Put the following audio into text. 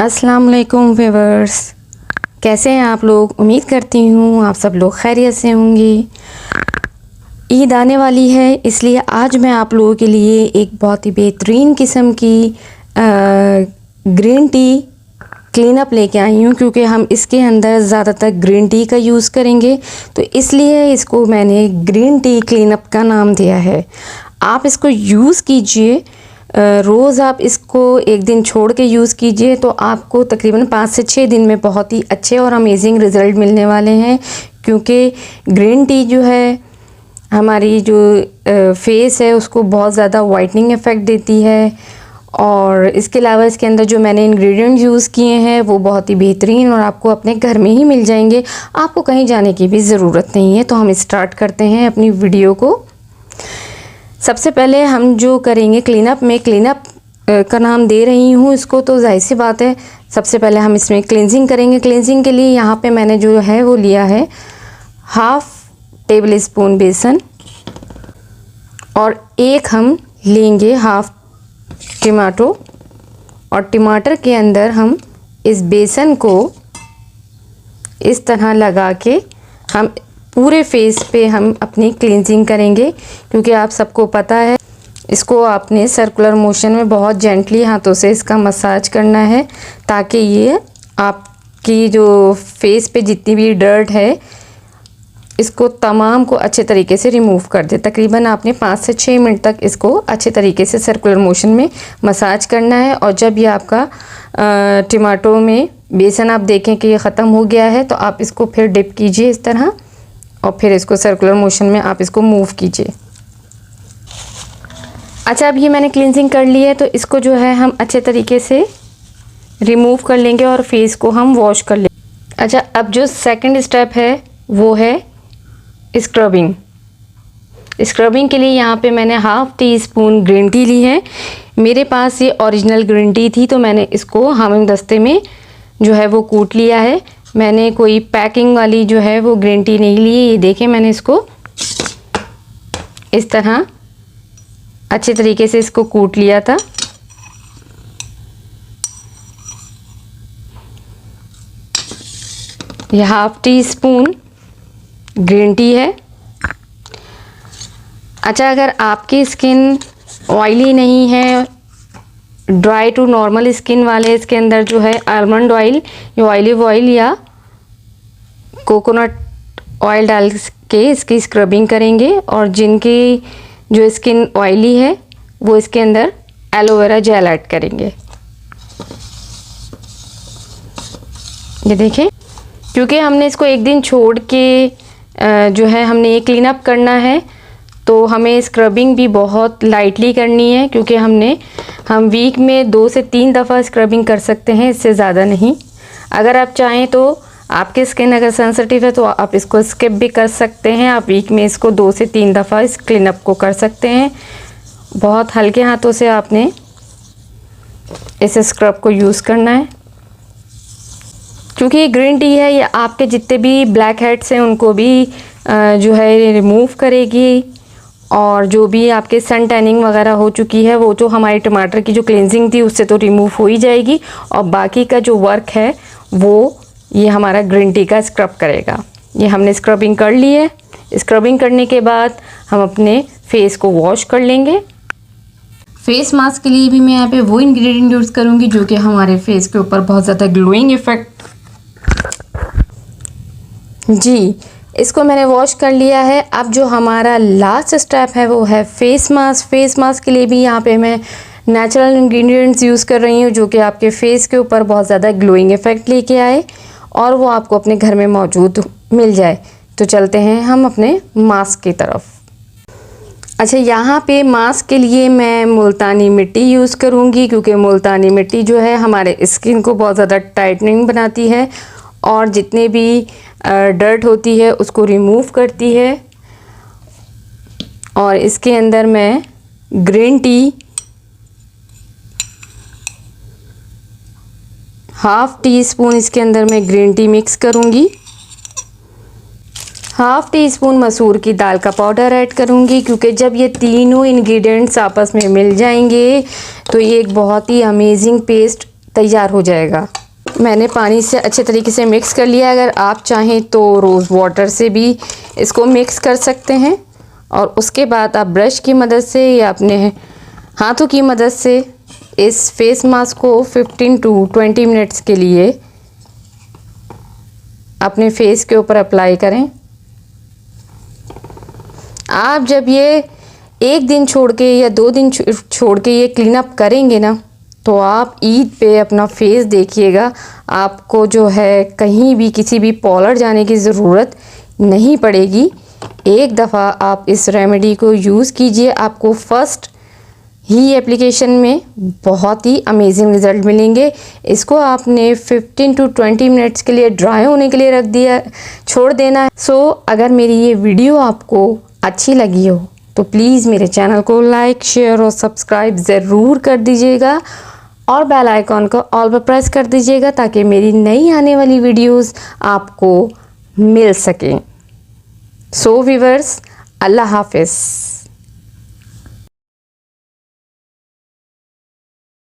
अस्सलाम वालेकुम व्यूअर्स, कैसे हैं आप लोग। उम्मीद करती हूँ आप सब लोग खैरियत से होंगे। ईद आने वाली है, इसलिए आज मैं आप लोगों के लिए एक बहुत ही बेहतरीन किस्म की ग्रीन टी क्लीन अप लेके आई हूँ, क्योंकि हम इसके अंदर ज़्यादातर ग्रीन टी का यूज़ करेंगे, तो इसलिए इसको मैंने ग्रीन टी क्लीन अप का नाम दिया है। आप इसको यूज़ कीजिए, रोज़ आप इसको एक दिन छोड़ के यूज़ कीजिए तो आपको तकरीबन 5 से 6 दिन में बहुत ही अच्छे और अमेजिंग रिज़ल्ट मिलने वाले हैं। क्योंकि ग्रीन टी जो है हमारी जो फेस है उसको बहुत ज़्यादा वाइटनिंग इफ़ेक्ट देती है, और इसके अलावा इसके अंदर जो मैंने इंग्रेडिएंट्स यूज़ किए हैं वो बहुत ही बेहतरीन और आपको अपने घर में ही मिल जाएंगे, आपको कहीं जाने की भी ज़रूरत नहीं है। तो हम स्टार्ट करते हैं अपनी वीडियो को। सबसे पहले हम जो करेंगे क्लीनअप में, क्लीनअप का नाम दे रही हूँ इसको, तो जाहिर सी बात है सबसे पहले हम इसमें क्लींजिंग करेंगे। क्लींजिंग के लिए यहाँ पे मैंने जो है वो लिया है 1/2 टेबल स्पून बेसन, और एक हम लेंगे 1/2 टमाटो, और टमाटर के अंदर हम इस बेसन को इस तरह लगा के हम पूरे फेस पे हम अपनी क्लींजिंग करेंगे। क्योंकि आप सबको पता है इसको आपने सर्कुलर मोशन में बहुत जेंटली हाथों से इसका मसाज करना है, ताकि ये आपकी जो फेस पे जितनी भी डर्ट है इसको तमाम को अच्छे तरीके से रिमूव कर दे। तकरीबन आपने 5 से 6 मिनट तक इसको अच्छे तरीके से सर्कुलर मोशन में मसाज करना है। और जब ये आपका टमाटो में बेसन आप देखें कि ये ख़त्म हो गया है, तो आप इसको फिर डिप कीजिए इस तरह, और फिर इसको सर्कुलर मोशन में आप इसको मूव कीजिए। अच्छा, अब ये मैंने क्लींजिंग कर ली है, तो इसको जो है हम अच्छे तरीके से रिमूव कर लेंगे और फेस को हम वॉश कर लेंगे। अच्छा, अब जो सेकंड स्टेप है वो है स्क्रबिंग। स्क्रबिंग के लिए यहाँ पे मैंने 1/2 टीस्पून ग्रीन टी ली है। मेरे पास ये ओरिजिनल ग्रीन टी थी, तो मैंने इसको हामिम दस्ते में जो है वो कूट लिया है। मैंने कोई पैकिंग वाली जो है वो ग्रीन टी नहीं ली है। ये देखें, मैंने इसको इस तरह अच्छे तरीके से इसको कूट लिया था। ये 1/2 टीस्पून ग्रीन टी है। अच्छा, अगर आपकी स्किन ऑयली नहीं है, ड्राई टू नॉर्मल स्किन वाले, इसके अंदर जो है आलमंड ऑयल या ऑलिव ऑयल या कोकोनट ऑयल डाल के इसकी स्क्रबिंग करेंगे। और जिनकी जो स्किन ऑयली है वो इसके अंदर एलोवेरा जेल ऐड करेंगे। ये देखें, क्योंकि हमने इसको एक दिन छोड़ के जो है हमने ये क्लीन अप करना है, तो हमें स्क्रबिंग भी बहुत लाइटली करनी है। क्योंकि हम वीक में 2 से 3 दफ़ा स्क्रबिंग कर सकते हैं, इससे ज़्यादा नहीं। अगर आप चाहें तो आपकी स्किन अगर सेंसिटिव है तो आप इसको स्किप भी कर सकते हैं। आप वीक में इसको 2 से 3 दफ़ा इस क्लीन अप को कर सकते हैं। बहुत हल्के हाथों से आपने इस स्क्रब को यूज़ करना है, क्योंकि ये ग्रीन टी है, ये आपके जितने भी ब्लैक हेड्स हैं उनको भी जो है रिमूव करेगी। और जो भी आपके सन टैनिंग वगैरह हो चुकी है वो तो हमारी टमाटर की जो क्लींजिंग थी उससे तो रिमूव हो ही जाएगी, और बाकी का जो वर्क है वो ये हमारा ग्रीन टी का स्क्रब करेगा। ये हमने स्क्रबिंग कर ली है। स्क्रबिंग करने के बाद हम अपने फेस को वॉश कर लेंगे। फेस मास्क के लिए भी मैं यहाँ पे वो इंग्रेडिएंट यूज़ करूँगी जो कि हमारे फेस के ऊपर बहुत ज़्यादा ग्लोइंग इफ़ेक्ट। जी, इसको मैंने वॉश कर लिया है। अब जो हमारा लास्ट स्टेप है वो है फेस मास्क। फेस मास्क के लिए भी यहाँ पे मैं नेचुरल इंग्रेडिएंट्स यूज़ कर रही हूँ जो कि आपके फेस के ऊपर बहुत ज़्यादा ग्लोइंग इफ़ेक्ट लेके आए और वो आपको अपने घर में मौजूद मिल जाए। तो चलते हैं हम अपने मास्क की तरफ। अच्छा, यहाँ पे मास्क के लिए मैं मुल्तानी मिट्टी यूज़ करूँगी, क्योंकि मुल्तानी मिट्टी जो है हमारे स्किन को बहुत ज़्यादा टाइटनिंग बनाती है और जितने भी डर्ट होती है उसको रिमूव करती है। और इसके अंदर मैं ग्रीन टी 1/2 टीस्पून इसके अंदर मैं ग्रीन टी मिक्स करूँगी। 1/2 टीस्पून मसूर की दाल का पाउडर ऐड करूँगी, क्योंकि जब ये तीनों इंग्रेडिएंट्स आपस में मिल जाएंगे तो ये एक बहुत ही अमेजिंग पेस्ट तैयार हो जाएगा। मैंने पानी से अच्छे तरीके से मिक्स कर लिया। अगर आप चाहें तो रोज़ वाटर से भी इसको मिक्स कर सकते हैं और उसके बाद आप ब्रश की मदद से या अपने हाथों की मदद से इस फेस मास्क को 15 टू 20 मिनट्स के लिए अपने फेस के ऊपर अप्लाई करें। आप जब ये एक दिन छोड़ के या 2 दिन छोड़ के ये क्लीन अप करेंगे ना, तो आप ईद पे अपना फेस देखिएगा, आपको जो है कहीं भी किसी भी पार्लर जाने की ज़रूरत नहीं पड़ेगी। एक दफ़ा आप इस रेमेडी को यूज़ कीजिए, आपको फर्स्ट ही एप्लीकेशन में बहुत ही अमेजिंग रिज़ल्ट मिलेंगे। इसको आपने 15 टू 20 मिनट्स के लिए ड्राई होने के लिए रख दिया, छोड़ देना है। सो अगर मेरी ये वीडियो आपको अच्छी लगी हो तो प्लीज़ मेरे चैनल को लाइक, शेयर और सब्सक्राइब ज़रूर कर दीजिएगा और बेल आइकॉन को ऑल पर प्रेस कर दीजिएगा ताकि मेरी नई आने वाली वीडियोस आपको मिल सकें। सो व्यूअर्स, अल्लाह हाफिज़।